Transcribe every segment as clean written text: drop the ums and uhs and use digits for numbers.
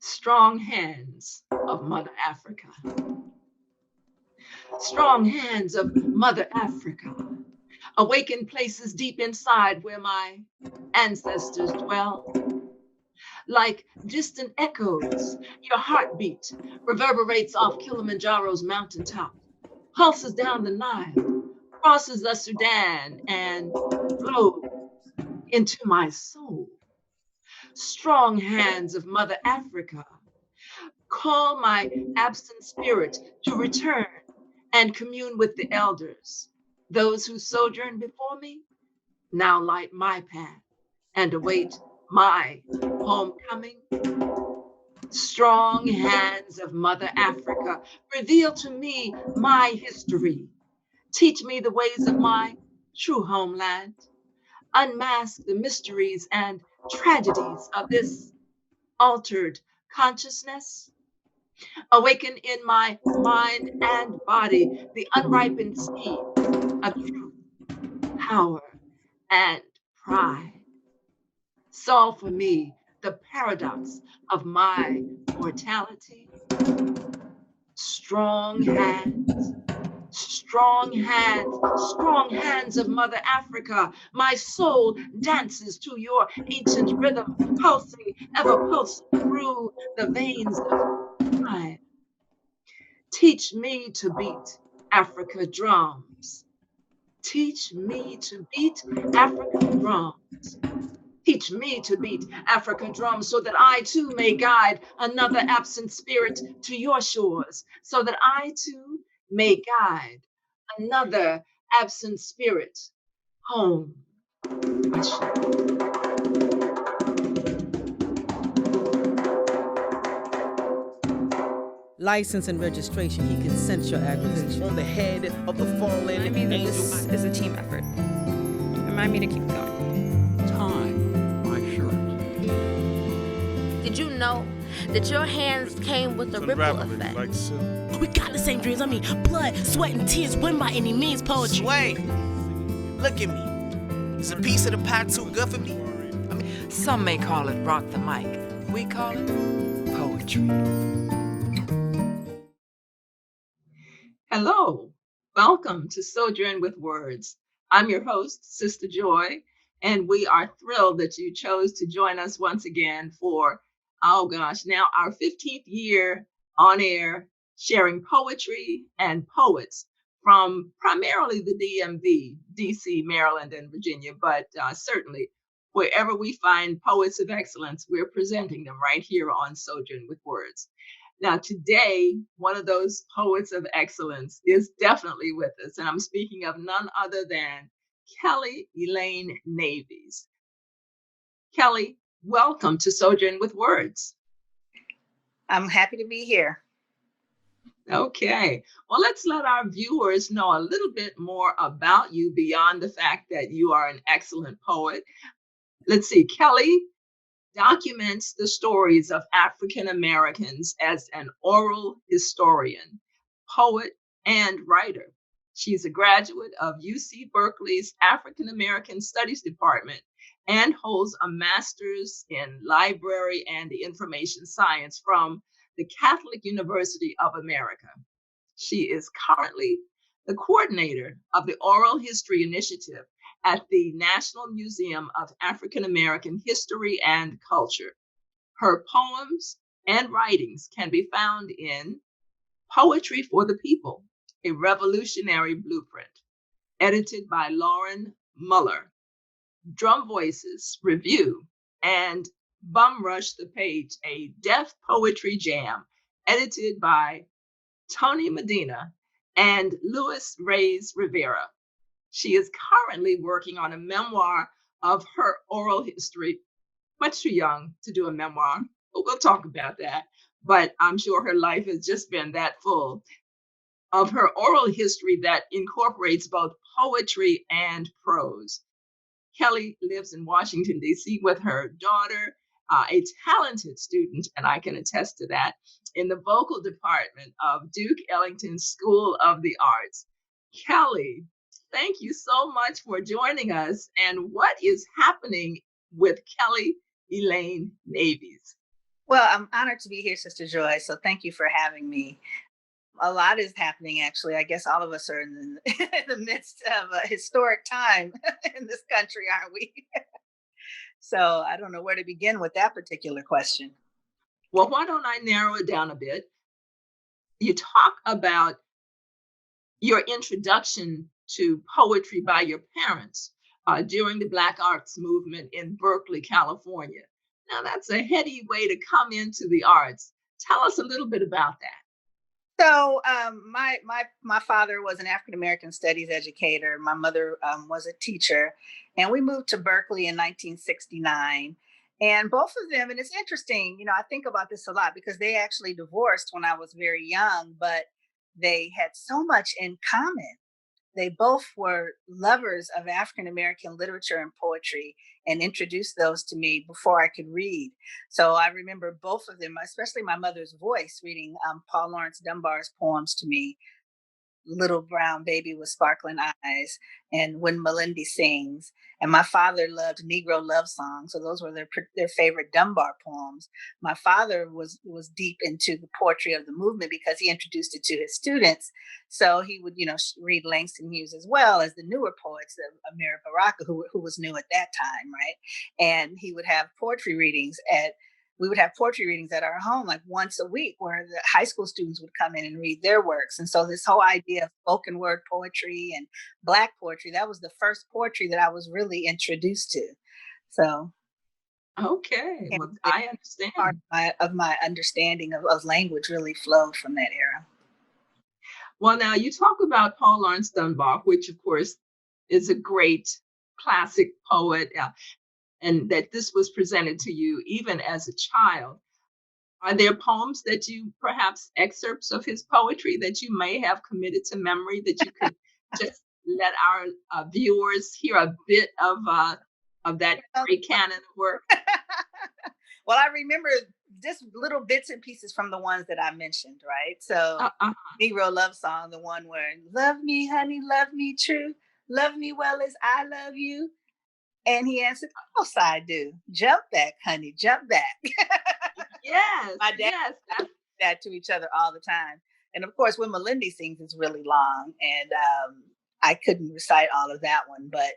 Strong hands of Mother Africa. Strong hands of Mother Africa. Awaken places deep inside where my ancestors dwell. Like distant echoes, your heartbeat reverberates off Kilimanjaro's mountaintop, pulses down the Nile, crosses the Sudan, and flows into my soul. Strong hands of Mother Africa, call my absent spirit to return and commune with the elders. Those who sojourned before me now light my path and await my homecoming. Strong hands of Mother Africa, reveal to me my history. Teach me the ways of my true homeland. Unmask the mysteries and tragedies of this altered consciousness. Awaken in my mind and body the unripened seed of truth, power, and pride. Solve for me the paradox of my mortality. Strong hands, strong hands, strong hands of Mother Africa. My soul dances to your ancient rhythm, pulsing, ever pulsing through the veins of time. Teach me to beat Africa drums. Teach me to beat African drums. Teach me to beat African drums so that I too may guide another absent spirit to your shores, so that I too may guide another absent spirit home. License and registration, he consents your acquisition. On the head of the fallen angel. This is a team effort. Remind me to keep going. Tie my shirt. Did you know that your hands came with a ripple effect? Like silk. We got the same dreams. I mean, blood, sweat, and tears win by any means poetry. Sway, look at me. Is a piece of the pie too good for me? Some may call it rock the mic. We call it poetry. Hello, welcome to Sojourn with Words. I'm your host, Sistah Joy, and we are thrilled that you chose to join us once again for, now our 15th year on air, sharing poetry and poets from primarily the DMV, DC, Maryland, and Virginia, but certainly wherever we find poets of excellence, we're presenting them right here on Sojourn with Words. Now, today, one of those poets of excellence is definitely with us, and I'm speaking of none other than Kelly Navies. Kelly, welcome to Sojourn with Words. I'm happy to be here. Okay, well, let's let our viewers know a little bit more about you beyond the fact that you are an excellent poet. Let's see, Kelly documents the stories of African Americans as an oral historian, poet, and writer. She's a graduate of UC Berkeley's African American Studies Department and holds a master's in library and information science from the Catholic University of America. She is currently the coordinator of the Oral History Initiative at the National Museum of African American History and Culture. Her poems and writings can be found in Poetry for the People, a Revolutionary Blueprint, edited by Lauren Muller, Drum Voices Review, and Bum Rush the Page, a Deaf Poetry Jam, edited by Tony Medina and Luis Reyes Rivera. She is currently working on a memoir of her oral history. Much too young to do a memoir, but we'll talk about that. But I'm sure her life has just been that full of her oral history that incorporates both poetry and prose. Kelly lives in Washington, D.C. with her daughter, a talented student, and I can attest to that, in the vocal department of Duke Ellington School of the Arts. Kelly, thank you so much for joining us. And what is happening with Kelly Navies? Well, I'm honored to be here, Sister Joy. So thank you for having me. A lot is happening, actually. I guess all of us are in the, in the midst of a historic time in this country, aren't we? So I don't know where to begin with that particular question. Well, why don't I narrow it down a bit? You talk about your introduction to poetry by your parents during the Black Arts Movement in Berkeley, California. Now, that's a heady way to come into the arts. Tell us a little bit about that. So my father was an African American studies educator. My mother was a teacher, and we moved to Berkeley in 1969. And both of them, and it's interesting, I think about this a lot because they actually divorced when I was very young, but they had so much in common. They both were lovers of African American literature and poetry and introduced those to me before I could read. So I remember both of them, especially my mother's voice, reading Paul Laurence Dunbar's poems to me, Little Brown Baby with Sparkling Eyes, and When Melindy Sings. And my father loved Negro love songs, so those were their favorite Dunbar poems. My father was deep into the poetry of the movement because he introduced it to his students. So he would, read Langston Hughes as well as the newer poets of Amiri Baraka, who was new at that time, right? And he would have poetry readings at we would have poetry readings at our home like once a week where the high school students would come in and read their works. And so this whole idea of spoken word poetry and Black poetry, that was the first poetry that I was really introduced to. So Okay, and well, the I part understand. of my understanding of language really flowed from that era. Well, now you talk about Paul Laurence Dunbar, which of course is a great classic poet, and that this was presented to you even as a child. Are there poems that you, perhaps excerpts of his poetry that you may have committed to memory that you could just let our viewers hear a bit of that great canon of work? Well, I remember just little bits and pieces from the ones that I mentioned, right? So Uh, uh, Negro love song, the one where love me, honey, love me true, love me well as I love you. And he answered, of course I do. Jump back, honey, jump back. yes, My dad yes, said that to each other all the time. And of course, when Melindy sings, it's really long. And I couldn't recite all of that one. But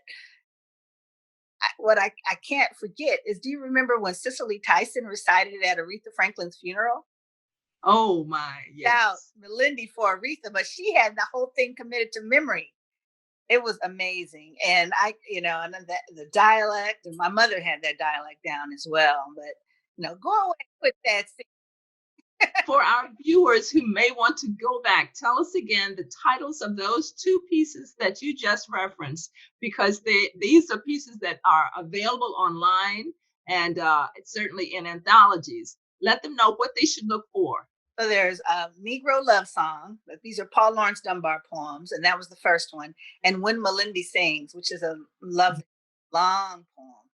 what I can't forget is, do you remember when Cicely Tyson recited it at Aretha Franklin's funeral? oh my, Out yes. Melindy for Aretha, but she had the whole thing committed to memory. It was amazing. And and then the dialect, and my mother had that dialect down as well. But, go away with that. For our viewers who may want to go back, tell us again the titles of those two pieces that you just referenced, because these are pieces that are available online and certainly in anthologies. Let them know what they should look for. So there's a Negro love song. These are Paul Laurence Dunbar poems, and that was the first one. And When Melindy Sings, which is a lovely long poem.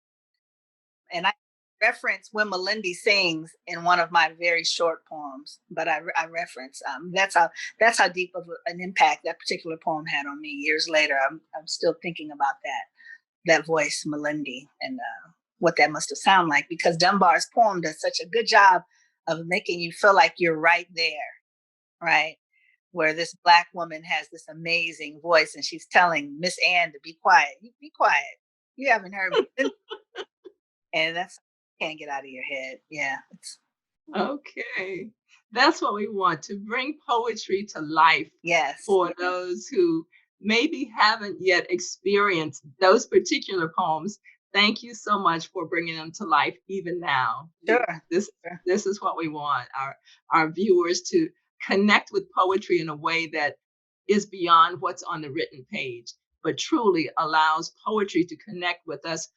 And I reference When Melindy Sings in one of my very short poems, but I reference that's how deep of an impact that particular poem had on me. Years later, I'm still thinking about that voice, Melindy, and what that must have sounded like, because Dunbar's poem does such a good job of making you feel like you're right there, right? Where this Black woman has this amazing voice and she's telling Miss Ann to be quiet. You be quiet. You haven't heard me. And that's can't get out of your head. Yeah. Okay. That's what we want, to bring poetry to life Yes. for those who maybe haven't yet experienced those particular poems. Thank you so much for bringing them to life even now. Sure. This Sure. this is what we want, our viewers to connect with poetry in a way that is beyond what's on the written page, but truly allows poetry to connect with us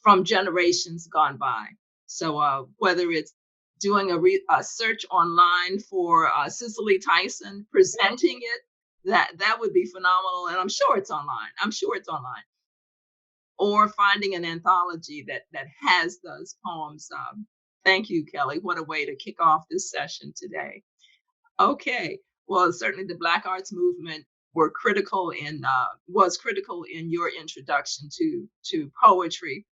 from generations gone by. So whether it's doing a search online for Cicely Tyson, presenting it, that would be phenomenal. And I'm sure it's online. I'm sure it's online. Or finding an anthology that has those poems. Thank you, Kelly. What a way to kick off this session today. Okay. Well, certainly the Black Arts Movement was critical in your introduction to poetry.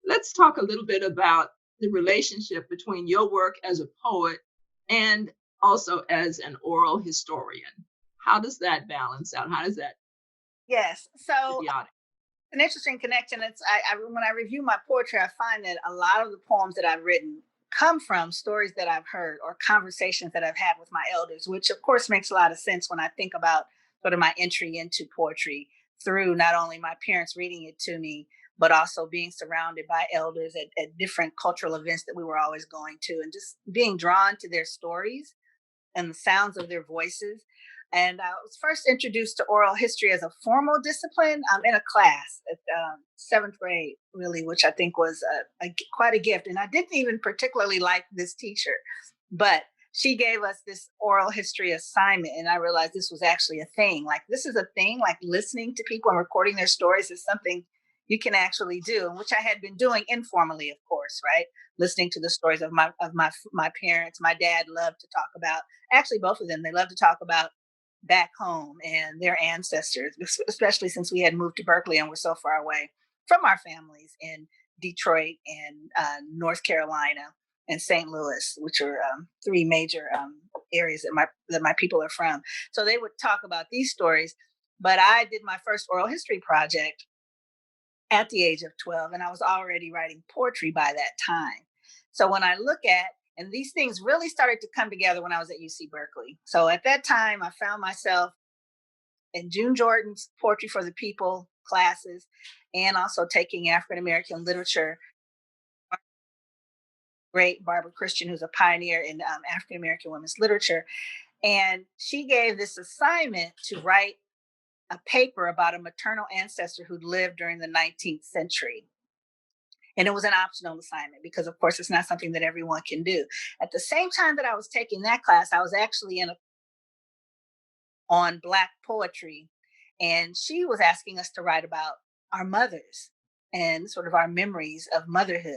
Let's talk a little bit about the relationship between your work as a poet and also as an oral historian? How does that balance out? How does that Yes. So symbiotic? an interesting connection. It's when I review my poetry, I find that a lot of the poems that I've written come from stories that I've heard or conversations that I've had with my elders, which of course makes a lot of sense when I think about sort of my entry into poetry through not only my parents reading it to me, but also being surrounded by elders at different cultural events that we were always going to, and just being drawn to their stories and the sounds of their voices. And I was first introduced to oral history as a formal discipline in a class at seventh grade, really, which I think was quite a gift. And I didn't even particularly like this teacher, but she gave us this oral history assignment. And I realized this was actually a thing. Like, this is a thing, like listening to people and recording their stories is something you can actually do, which I had been doing informally, of course, right? Listening to the stories of my parents. My dad loved to talk about, actually both of them, they love to talk about back home and their ancestors, especially since we had moved to Berkeley and were so far away from our families in Detroit and North Carolina and St. Louis, which are three major areas that my people are from. So they would talk about these stories. But I did my first oral history project at the age of 12, and I was already writing poetry by that time. So when I look at, and these things really started to come together when I was at UC Berkeley. So at that time, I found myself in June Jordan's Poetry for the People classes, and also taking African American literature. Great Barbara Christian, who's a pioneer in African American women's literature. And she gave this assignment to write a paper about a maternal ancestor who lived during the 19th century. And it was an optional assignment because, of course, it's not something that everyone can do. At the same time that I was taking that class, I was actually on Black poetry, and she was asking us to write about our mothers and sort of our memories of motherhood.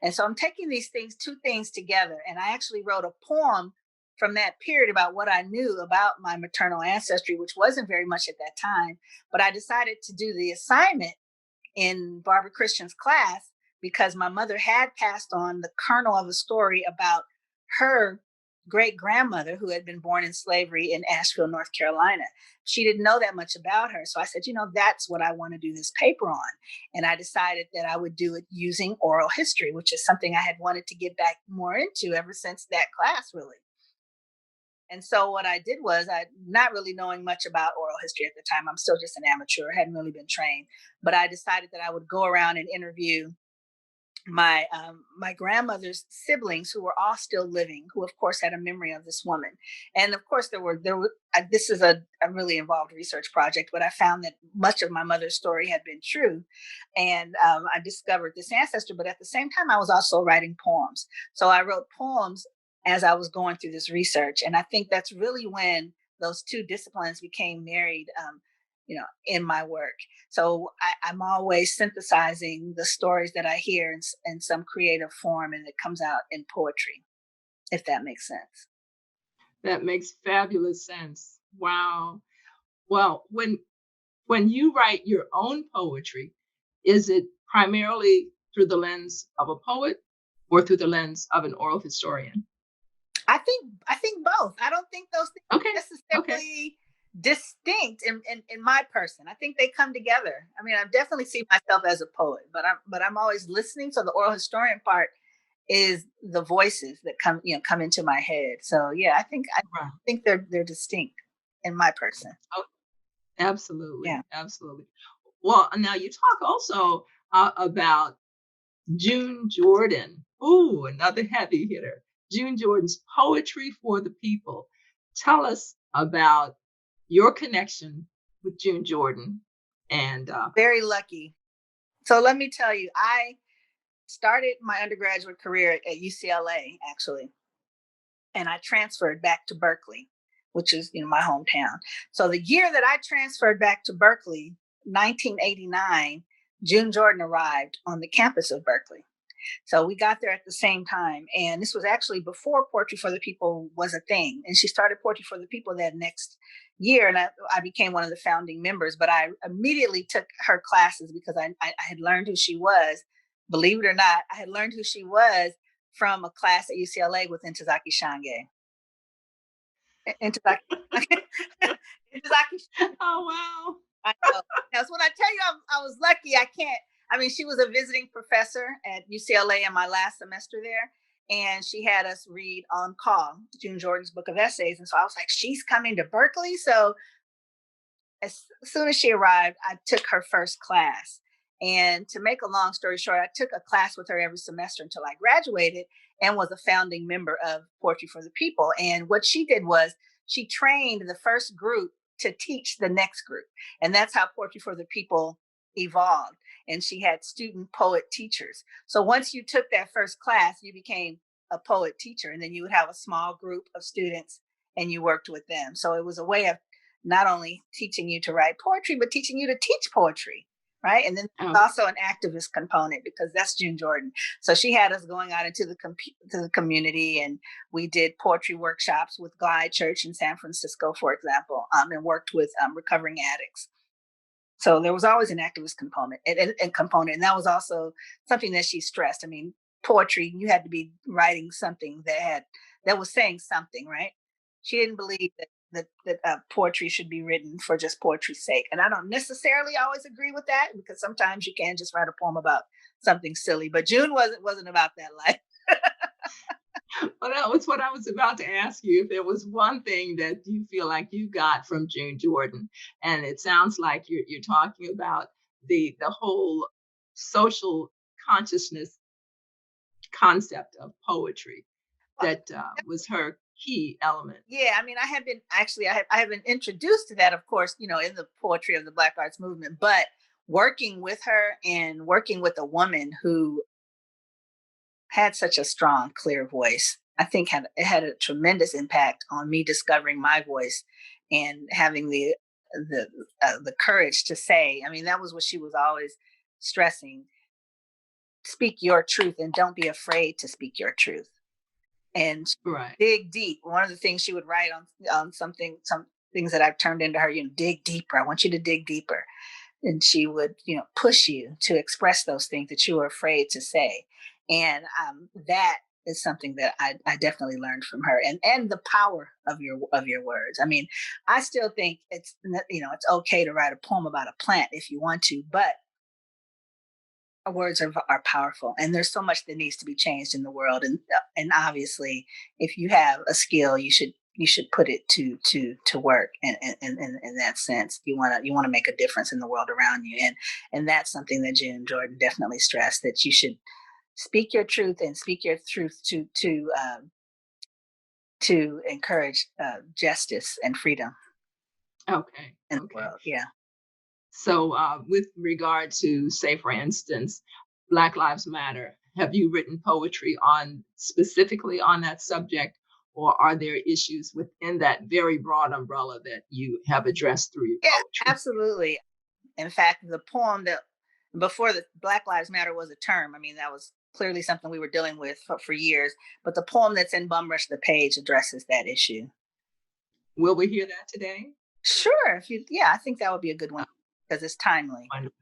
And so I'm taking these two things together, and I actually wrote a poem from that period about what I knew about my maternal ancestry, which wasn't very much at that time. But I decided to do the assignment in Barbara Christian's class because my mother had passed on the kernel of a story about her great grandmother who had been born in slavery in Asheville, North Carolina. She didn't know that much about her. So I said, that's what I want to do this paper on. And I decided that I would do it using oral history, which is something I had wanted to get back more into ever since that class, really. And so what I did was, not really knowing much about oral history at the time, I'm still just an amateur, hadn't really been trained, but I decided that I would go around and interview my grandmother's siblings who were all still living, who of course had a memory of this woman. And of course this is a really involved research project, but I found that much of my mother's story had been true. And I discovered this ancestor, but at the same time, I was also writing poems. So I wrote poems as I was going through this research. And I think that's really when those two disciplines became married, in my work. So I'm always synthesizing the stories that I hear in some creative form, and it comes out in poetry, if that makes sense. That makes fabulous sense. Wow. Well, when you write your own poetry, is it primarily through the lens of a poet or through the lens of an oral historian? I think both. I don't think those things Okay. necessarily distinct in my person. I think they come together. I mean, I definitely see myself as a poet, but I'm always listening. So the oral historian part is the voices that come into my head. So yeah, I think they're distinct in my person. Oh, absolutely. Yeah. Absolutely. Well, now you talk also about June Jordan. Ooh, another heavy hitter. June Jordan's Poetry for the People. Tell us about your connection with June Jordan. And Very lucky. So let me tell you, I started my undergraduate career at UCLA, actually, and I transferred back to Berkeley, which is my hometown. So the year that I transferred back to Berkeley, 1989, June Jordan arrived on the campus of Berkeley. So we got there at the same time. And this was actually before Poetry for the People was a thing. And she started Poetry for the People that next year. And I became one of the founding members. But I immediately took her classes because I had learned who she was believe it or not, I had learned who she was from a class at UCLA with Ntozake Shange. Ntozake, Ntozake. Oh, wow. I know. Now, so when I tell you I was lucky, I can't. I mean, she was a visiting professor at UCLA in my last semester there, and she had us read On Call, June Jordan's book of essays. And so I was like, she's coming to Berkeley. So as soon as she arrived, I took her first class. And to make a long story short, I took a class with her every semester until I graduated and was a founding member of Poetry for the People. And what she did was she trained the first group to teach the next group. And that's how Poetry for the People evolved. And she had student poet teachers. So once you took that first class, you became a poet teacher. And then you would have a small group of students and you worked with them. So it was a way of not only teaching you to write poetry, but teaching you to teach poetry, right? And then Oh, also an activist component because that's June Jordan. So she had us going out into to the community, and we did poetry workshops with Glide Church in San Francisco, for example, and worked with recovering addicts. So there was always an activist component, and that was also something that she stressed. I mean, poetry, you had to be writing something that was saying something, right? She didn't believe that poetry should be written for just poetry's sake. And I don't necessarily always agree with that because sometimes you can just write a poem about something silly. But June wasn't about that life. well, that was what I was about to ask you. If there was one thing that you feel like you got from June Jordan, and it sounds like you're talking about the whole social consciousness concept of poetry that was her key element. Yeah, I mean, I have been introduced to that, of course, in the poetry of the Black Arts Movement, but working with her and working with a woman who had such a strong, clear voice, I think it had a tremendous impact on me discovering my voice and having the courage to say. I mean, that was what she was always stressing: speak your truth and don't be afraid to speak your truth. And Right. dig deep. One of the things she would write on some things that I've turned into her, dig deeper. I want you to dig deeper. And she would, push you to express those things that you were afraid to say. And that is something that I definitely learned from her, and the power of your words. I mean, I still think it's okay to write a poem about a plant if you want to, but our words are powerful, and there's so much that needs to be changed in the world. And obviously, if you have a skill, you should put it to work. And in that sense, you want to make a difference in the world around you. And that's something that June Jordan definitely stressed, that you should speak your truth and speak your truth to encourage justice and freedom Okay. in the Okay. world. Yeah. So, with regard to, say, for instance, Black Lives Matter, have you written poetry specifically on that subject, or are there issues within that very broad umbrella that you have addressed through your Yeah, poetry? absolutely. In fact, the poem that before the Black Lives Matter was a term, I mean, that was clearly something we were dealing with for years. But the poem that's in Bumrush the Page addresses that issue. Will we hear that today? Sure. I think that would be a good one because it's timely. Wonderful.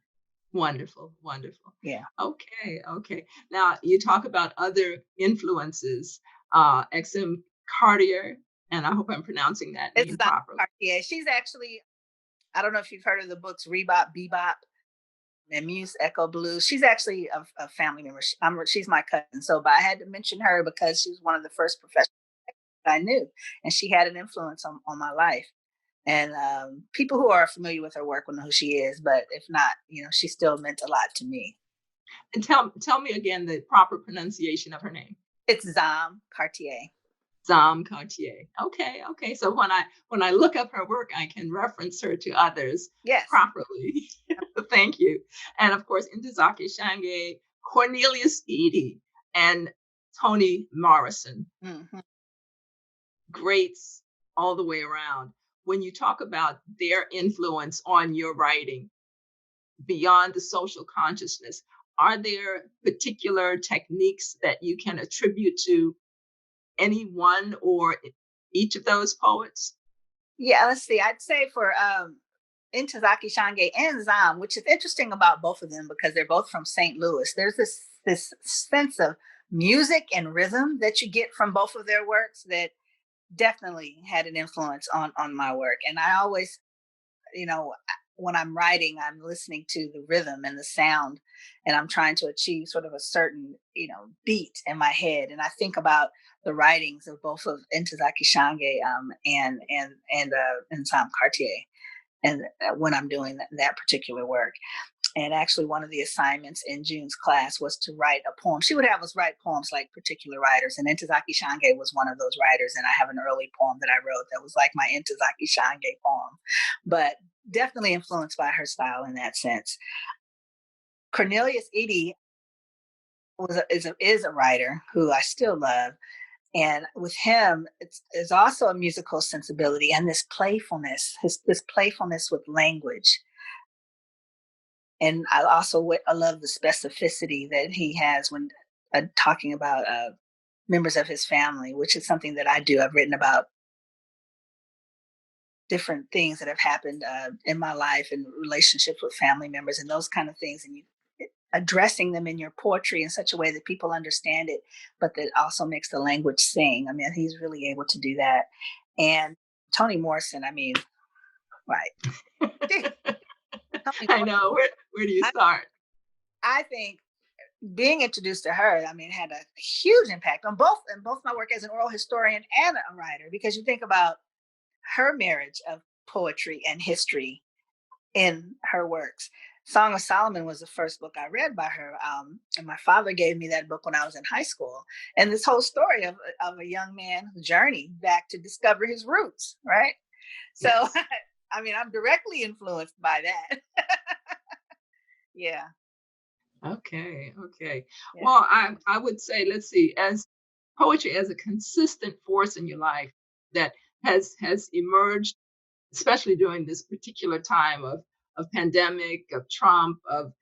Wonderful. Wonderful. Yeah. Okay. Okay. Now, you talk about other influences, XM Cartier, and I hope I'm pronouncing that It's name not properly. Cartier. She's actually, I don't know if you've heard of the books Rebop, Bebop, and Muse Echo Blues. She's actually a family member. She's my cousin. So, but I had to mention her because she was one of the first professionals I knew, and she had an influence on my life. And people who are familiar with her work will know who she is, but if not, she still meant a lot to me. And tell me again the proper pronunciation of her name. It's Zam Cartier. Zam Cartier. Okay, okay. So when I look up her work, I can reference her to others Yes. properly. Thank you. And of course, Ntozake Shange, Cornelius Eady, and Toni Morrison. Mm-hmm. Greats all the way around. When you talk about their influence on your writing beyond the social consciousness, are there particular techniques that you can attribute to any one or each of those poets? Yeah, let's see. I'd say for Ntozake Shange and Zam, which is interesting about both of them because they're both from St. Louis. There's this this sense of music and rhythm that you get from both of their works that definitely had an influence on my work. And I always, when I'm writing, I'm listening to the rhythm and the sound, and I'm trying to achieve sort of a certain, beat in my head. And I think about the writings of both of Ntozake Shange and Sam Cartier, and when I'm doing that particular work. And actually, one of the assignments in June's class was to write a poem. She would have us write poems like particular writers, and Ntozake Shange was one of those writers. And I have an early poem that I wrote that was like my Ntozake Shange poem, but definitely influenced by her style in that sense. Cornelius Eady is a writer who I still love. And with him, it's also a musical sensibility and this playfulness, this playfulness with language. And I love the specificity that he has when talking about members of his family, which is something that I do. I've written about different things that have happened in my life and relationships with family members and those kind of things. And you addressing them in your poetry in such a way that people understand it, but that also makes the language sing. I mean, he's really able to do that. And Toni Morrison, I mean, right. I know. Where do you start? I think being introduced to her, I mean, had a huge impact on both my work as an oral historian and a writer, because you think about her marriage of poetry and history in her works. Song of Solomon was the first book I read by her, and my father gave me that book when I was in high school. And this whole story of a young man's journey back to discover his roots, right? So, yes. I mean, I'm directly influenced by that. Yeah. Okay. Yeah. Well, I would say, let's see, as poetry as a consistent force in your life that has emerged, especially during this particular time of pandemic, of Trump, of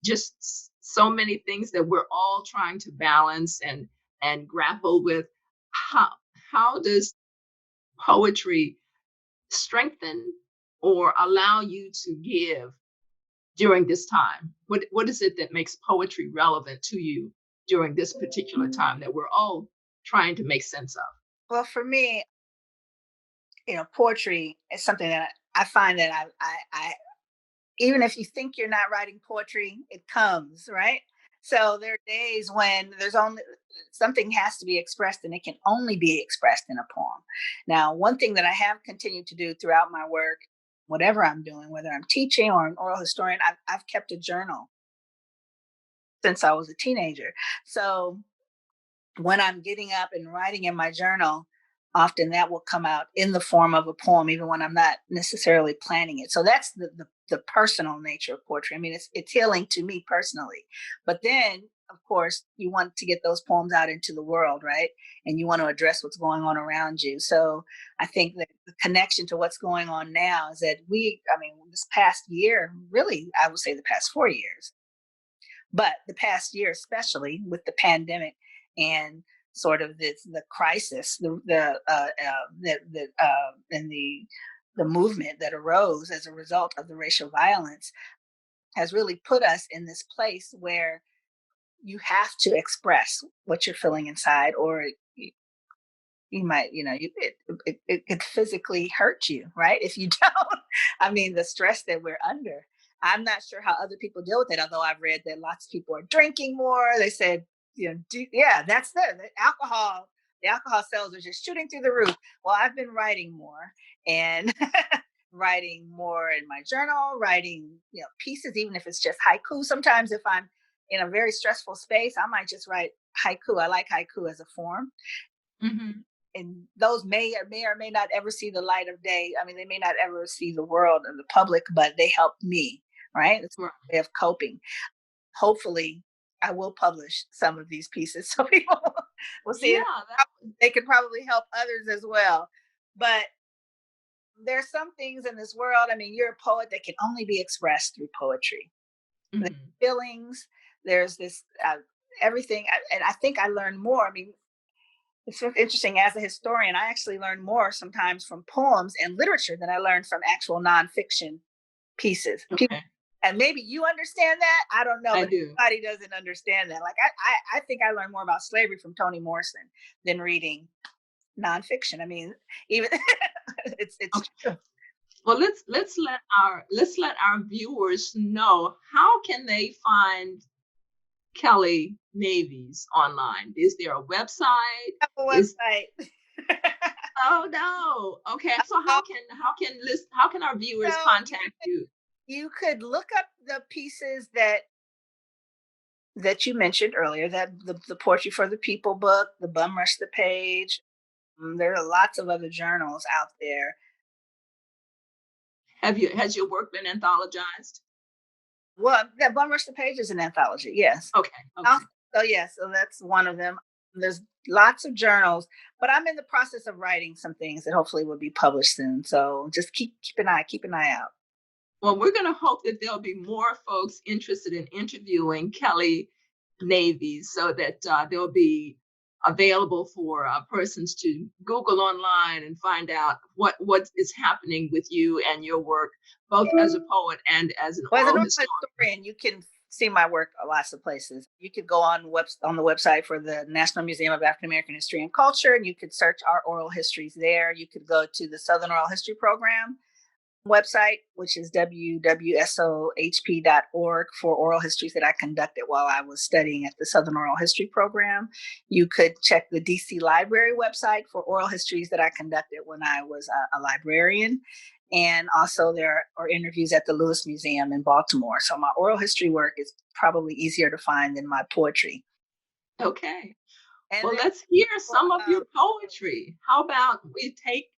just so many things that we're all trying to balance and grapple with. How does poetry strengthen or allow you to give during this time? What is it that makes poetry relevant to you during this particular time that we're all trying to make sense of? Well, for me, poetry is something that I find that I even if you think you're not writing poetry, it comes, right? So there are days when there's only something has to be expressed, and it can only be expressed in a poem. Now, one thing that I have continued to do throughout my work, whatever I'm doing, whether I'm teaching or an oral historian, I've kept a journal since I was a teenager. So when I'm getting up and writing in my journal, often that will come out in the form of a poem, even when I'm not necessarily planning it. So that's the personal nature of poetry. I mean, it's healing to me personally. But then, of course, you want to get those poems out into the world, right? And you want to address what's going on around you. So I think that the connection to what's going on now is that this past year, really, I would say the past 4 years, but the past year, especially with the pandemic and sort of the crisis, and the movement that arose as a result of the racial violence, has really put us in this place where you have to express what you're feeling inside, or you might, it could physically hurt you, right? If you don't, I mean, the stress that we're under. I'm not sure how other people deal with it, although I've read that lots of people are drinking more. They said, that's it. The alcohol sales are just shooting through the roof. Well, I've been writing more and writing more in my journal, writing, pieces, even if it's just haiku. Sometimes if I'm in a very stressful space, I might just write haiku. I like haiku as a form. Mm-hmm. And those may or may not ever see the light of day. I mean, they may not ever see the world or the public, but they help me, right? It's a way of coping. Hopefully, I will publish some of these pieces so people will see it. They could probably help others as well. But there's some things in this world, I mean, you're a poet that can only be expressed through poetry. Mm-hmm. The feelings, there's this, everything. And I think I learned more. I mean, it's interesting, as a historian, I actually learn more sometimes from poems and literature than I learned from actual nonfiction pieces. Okay. And maybe you understand that. I don't know, I but do. everybody doesn't understand that. Like I think I learned more about slavery from Toni Morrison than reading nonfiction. I mean, even it's Okay. true. Well, let's let our viewers know how can they find Kelly Navies online. Is there a website? I have a Is website. Oh no. Okay. So how can our viewers So contact you? you could look up the pieces that you mentioned earlier, that the Poetry for the People book, the Bum Rush the Page. There are lots of other journals out there. Has your work been anthologized? Well, that Bum Rush the Page is an anthology, yes. Okay. Okay. Also, so yeah, so that's one of them. There's lots of journals, but I'm in the process of writing some things that hopefully will be published soon. So just keep an eye out. Well, we're going to hope that there'll be more folks interested in interviewing Kelly Navies so that they'll be available for persons to Google online and find out what is happening with you and your work, both as a poet and as an Well, as an oral oral historian. historian, you can see my work lots of places. You could go on the website for the National Museum of African American History and Culture, and you could search our oral histories there. You could go to the Southern Oral History Program website, which is www.sohp.org, for oral histories that I conducted while I was studying at the Southern Oral History Program. You could check the DC Library website for oral histories that I conducted when I was a librarian. And also there are interviews at the Lewis Museum in Baltimore. So my oral history work is probably easier to find than my poetry. Okay. And Well, then, let's hear some of your poetry. How about we take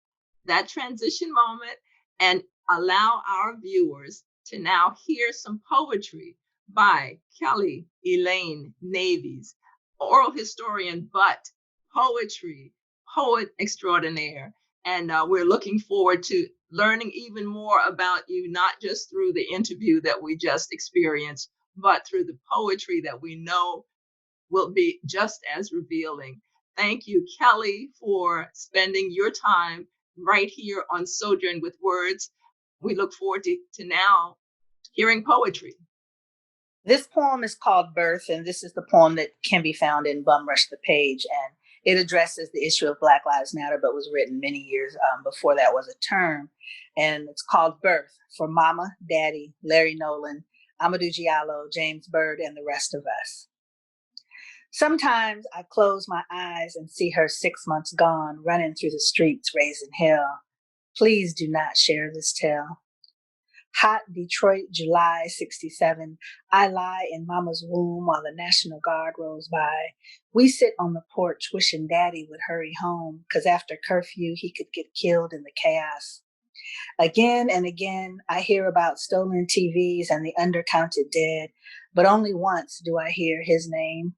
that transition moment and allow our viewers to now hear some poetry by Kelly Elaine Navies, oral historian, but poet extraordinaire. And we're looking forward to learning even more about you, not just through the interview that we just experienced, but through the poetry that we know will be just as revealing. Thank you, Kelly, for spending your time right here on Sojourn with Words. We look forward to now hearing poetry. this poem is called Birth, and this is the poem that can be found in Bum Rush the Page. And it addresses the issue of Black Lives Matter, but was written many years before that was a term. And it's called Birth, for Mama, Daddy, Larry Nolan, Amadou Diallo, James Byrd, and the rest of us. Sometimes I close my eyes and see her 6 months gone, running through the streets, raising hell. Please do not share this tale. Hot Detroit, July 67. I lie in Mama's womb while the National Guard rolls by. We sit on the porch wishing Daddy would hurry home, 'cause after curfew he could get killed in the chaos. Again and again, I hear about stolen TVs and the undercounted dead, but only once do I hear his name.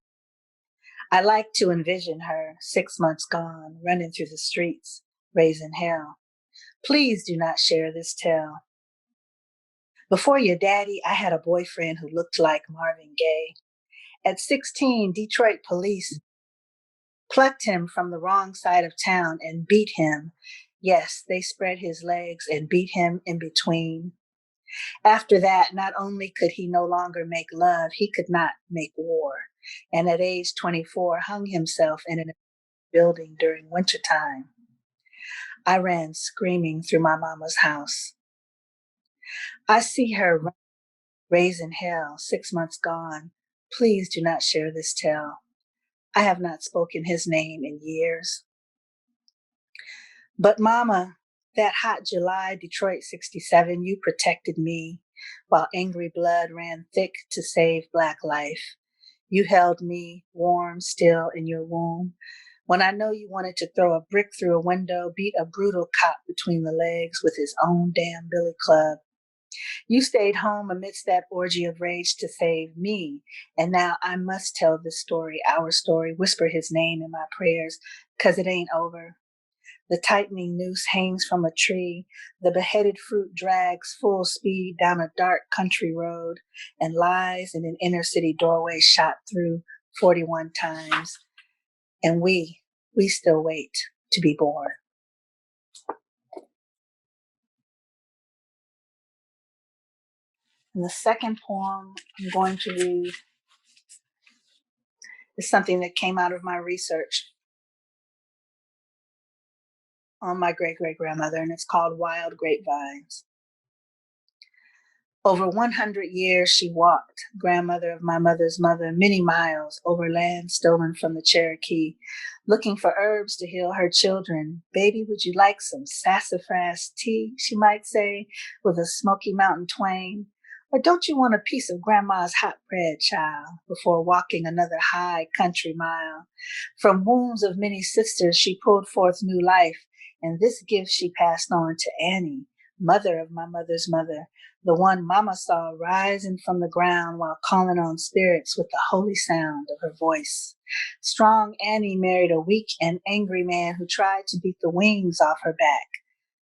I like to envision her, 6 months gone, running through the streets, raising hell. Please do not share this tale. Before your daddy, I had a boyfriend who looked like Marvin Gaye. At 16, Detroit police plucked him from the wrong side of town and beat him. Yes, they spread his legs and beat him in between. After that, not only could he no longer make love, he could not make war. And at age 24, hung himself in a building during wintertime. I ran screaming through my mama's house. I see her raising hell, 6 months gone. Please do not share this tale. I have not spoken his name in years. But Mama, that hot July, Detroit 67, you protected me while angry blood ran thick to save Black life. You held me warm still in your womb. When I know you wanted to throw a brick through a window, beat a brutal cop between the legs with his own damn billy club. You stayed home amidst that orgy of rage to save me. And now I must tell this story, our story, whisper his name in my prayers, 'cause it ain't over. The tightening noose hangs from a tree. The beheaded fruit drags full speed down a dark country road and lies in an inner city doorway shot through 41 times. And we still wait to be born. And the second poem I'm going to read is something that came out of my research on my great-great-grandmother, and it's called Wild Grapevines. Over 100 years she walked, grandmother of my mother's mother, many miles over land stolen from the Cherokee, looking for herbs to heal her children. Baby, would you like some sassafras tea, she might say, with a Smoky Mountain twang? Or don't you want a piece of grandma's hot bread, child, before walking another high country mile? From wombs of many sisters she pulled forth new life, and this gift she passed on to Annie, mother of my mother's mother, the one Mama saw rising from the ground while calling on spirits with the holy sound of her voice. Strong Annie married a weak and angry man who tried to beat the wings off her back.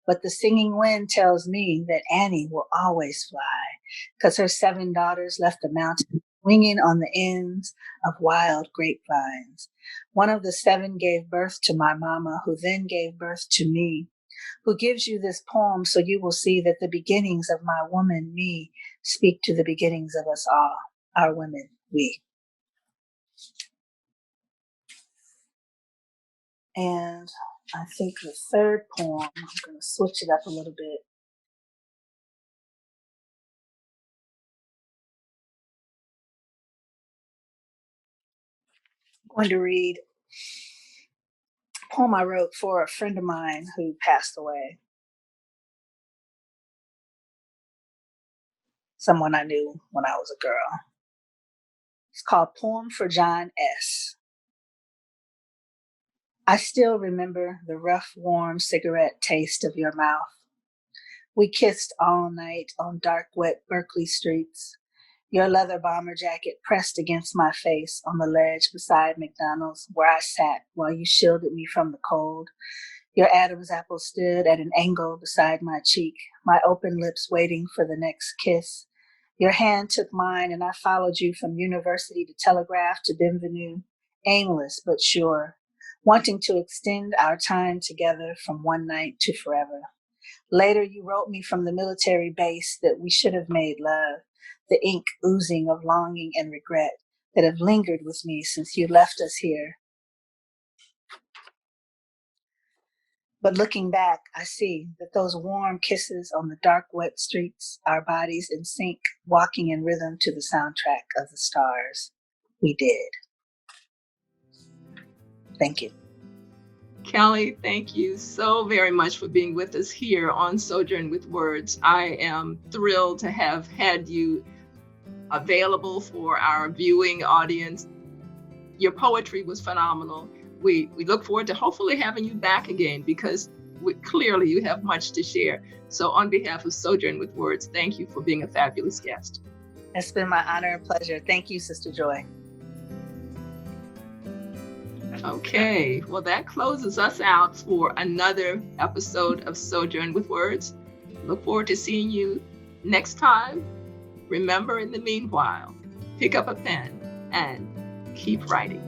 But the singing wind tells me that Annie will always fly, 'cause her 7 daughters left the mountain swinging on the ends of wild grapevines. One of the 7 gave birth to my mama, who then gave birth to me, who gives you this poem so you will see that the beginnings of my woman, me, speak to the beginnings of us all, our women, we. And I think the third poem, I'm going to switch it up a little bit. I'm going to read a poem I wrote for a friend of mine who passed away. Someone I knew when I was a girl. It's called Poem for John S. I still remember the rough, warm cigarette taste of your mouth. We kissed all night on dark, wet Berkeley streets. Your leather bomber jacket pressed against my face on the ledge beside McDonald's, where I sat while you shielded me from the cold. Your Adam's apple stood at an angle beside my cheek, my open lips waiting for the next kiss. Your hand took mine and I followed you from University to Telegraph to Bienvenue, aimless but sure, wanting to extend our time together from one night to forever. Later, you wrote me from the military base that we should have made love, the ink oozing of longing and regret that have lingered with me since you left us here. But looking back, I see that those warm kisses on the dark, wet streets, our bodies in sync, walking in rhythm to the soundtrack of the stars, we did. Thank you. Kelly, thank you so very much for being with us here on Sojourn with Words. I am thrilled to have had you available for our viewing audience. Your poetry was phenomenal. We look forward to hopefully having you back again because clearly you have much to share. So on behalf of Sojourn with Words, thank you for being a fabulous guest. It's been my honor and pleasure. Thank you, Sistah Joy. Okay, well, that closes us out for another episode of Sojourn with Words. Look forward to seeing you next time. Remember, in the meanwhile, pick up a pen and keep writing.